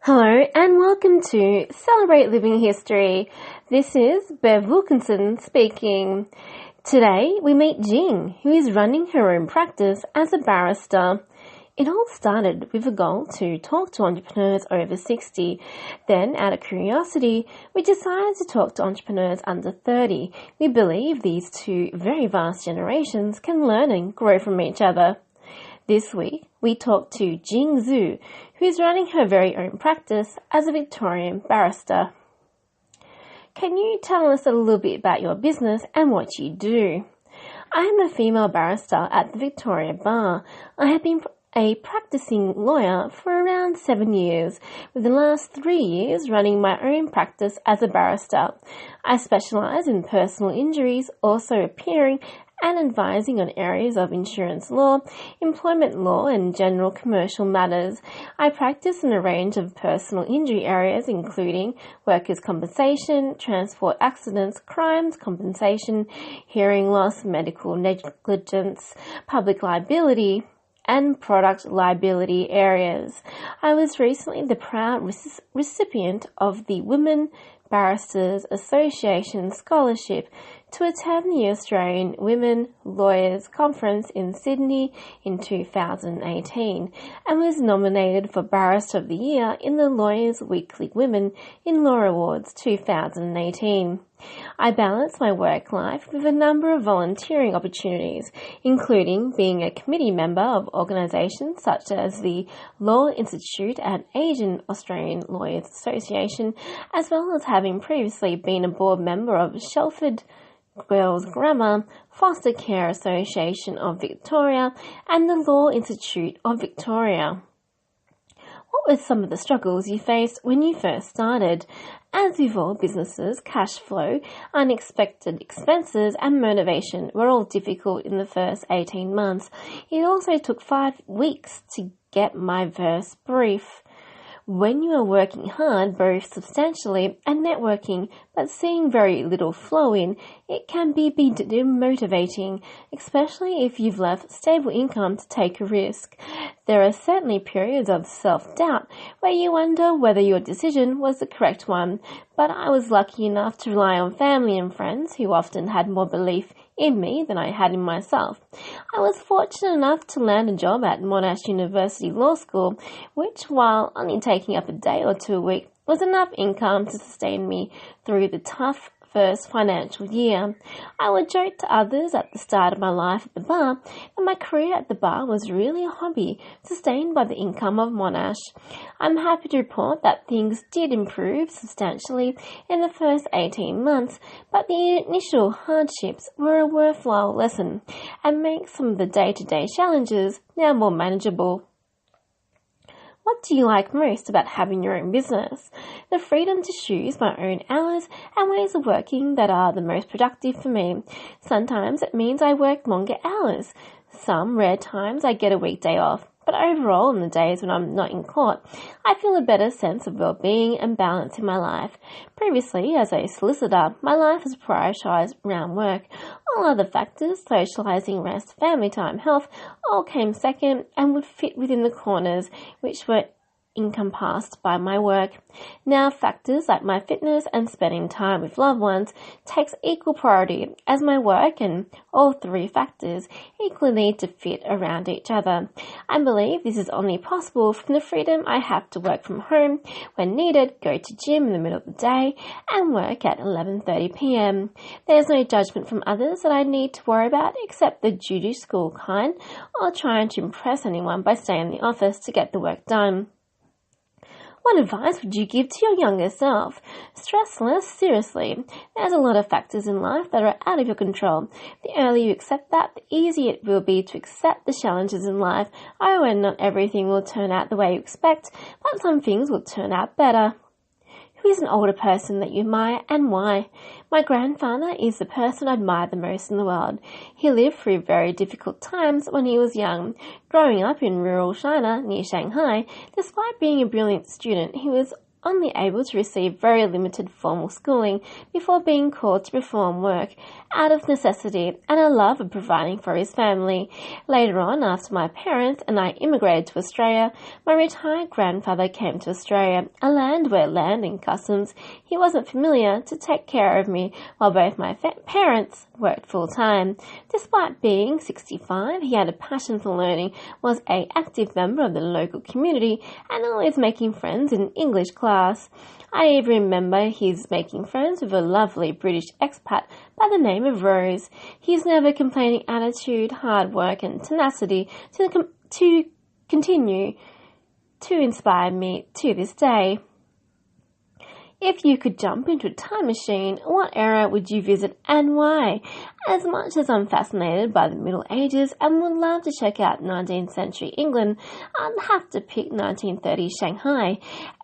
Hello and welcome to Celebrate Living History. This is Bev Wilkinson speaking. Today we meet Jing, who is running her own practice as a barrister. It all started with a goal to talk to entrepreneurs over 60. Then, out of curiosity, we decided to talk to entrepreneurs under 30. We believe these two very vast generations can learn and grow from each other. This week, we talked to Jing Zhu, who is running her very own practice as a Victorian barrister. Can you tell us a little bit about your business and what you do? I am a female barrister at the Victoria Bar. I have been a practicing lawyer for around 7 years, with the last 3 years running my own practice as a barrister. I specialise in personal injuries, also appearing and advising on areas of insurance law, employment law and general commercial matters. I practice in a range of personal injury areas including workers' compensation, transport accidents, crimes compensation, hearing loss, medical negligence, public liability, and product liability areas. I was recently the proud recipient of the Women Barristers Association Scholarship to attend the Australian Women Lawyers Conference in Sydney in 2018 and was nominated for Barrister of the Year in the Lawyers Weekly Women in Law Awards 2018. I balance my work life with a number of volunteering opportunities, including being a committee member of organisations such as the Law Institute and Asian Australian Lawyers Association, as well as having previously been a board member of Shelford Girls Grammar, Foster Care Association of Victoria, and the Law Institute of Victoria. What were some of the struggles you faced when you first started? As with all businesses, cash flow, unexpected expenses and motivation were all difficult in the first 18 months. It also took 5 weeks to get my first brief. When you are working hard, both substantially and networking, but seeing very little flow in, it can be demotivating, especially if you've left stable income to take a risk. There are certainly periods of self-doubt where you wonder whether your decision was the correct one, but I was lucky enough to rely on family and friends who often had more belief in me than I had in myself. I was fortunate enough to land a job at Monash University Law School, which, while only taking up a day or two a week, was enough income to sustain me through the tough first financial year. I would joke to others at the start of my life at the bar that my career at the bar was really a hobby sustained by the income of Monash. I'm happy to report that things did improve substantially in the first 18 months, but the initial hardships were a worthwhile lesson and make some of the day-to-day challenges now more manageable. What do you like most about having your own business? The freedom to choose my own hours and ways of working that are the most productive for me. Sometimes it means I work longer hours. Some rare times I get a weekday off. But overall, on the days when I'm not in court, I feel a better sense of well-being and balance in my life. Previously, as a solicitor, my life was prioritised around work. All other factors, socialising, rest, family time, health, all came second and would fit within the corners which were encompassed by my work. Now factors like my fitness and spending time with loved ones takes equal priority as my work, and all three factors equally need to fit around each other. I believe this is only possible from the freedom I have to work from home when needed, go to gym in the middle of the day and work at 11:30 p.m. There's no judgment from others that I need to worry about except the duty school kind or trying to impress anyone by staying in the office to get the work done. What advice would you give to your younger self? Stress less, seriously. There's a lot of factors in life that are out of your control. The earlier you accept that, the easier it will be to accept the challenges in life. Oh, and not everything will turn out the way you expect, but some things will turn out better. Who is an older person that you admire and why? My grandfather is the person I admire the most in the world. He lived through very difficult times when he was young. Growing up in rural China near Shanghai, despite being a brilliant student, he was only able to receive very limited formal schooling before being called to perform work out of necessity and a love of providing for his family. Later on, after my parents and I immigrated to Australia, my retired grandfather came to Australia, a land where landing customs he wasn't familiar, to take care of me while both my parents worked full-time. Despite being 65, he had a passion for learning, was an active member of the local community, and always making friends in English class. I even remember his making friends with a lovely British expat by the name of Rose. His never complaining attitude, hard work and tenacity to continue to inspire me to this day. If you could jump into a time machine, what era would you visit and why? As much as I'm fascinated by the Middle Ages and would love to check out 19th century England, I'd have to pick 1930 Shanghai,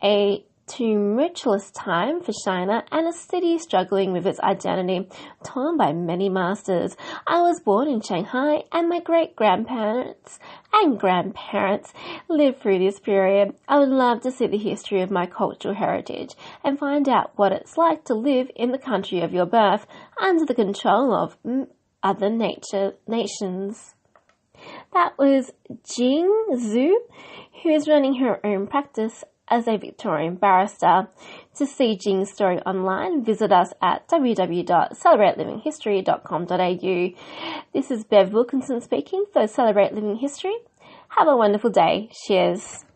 a tumultuous time for China and a city struggling with its identity, torn by many masters. I was born in Shanghai and my great-grandparents and grandparents lived through this period. I would love to see the history of my cultural heritage and find out what it's like to live in the country of your birth under the control of other nations. That was Jing Zhu, who is running her own practice as a Victorian barrister. To see Jing's story online, visit us at www.celebratelivinghistory.com.au. This is Bev Wilkinson speaking for Celebrate Living History. Have a wonderful day. Cheers.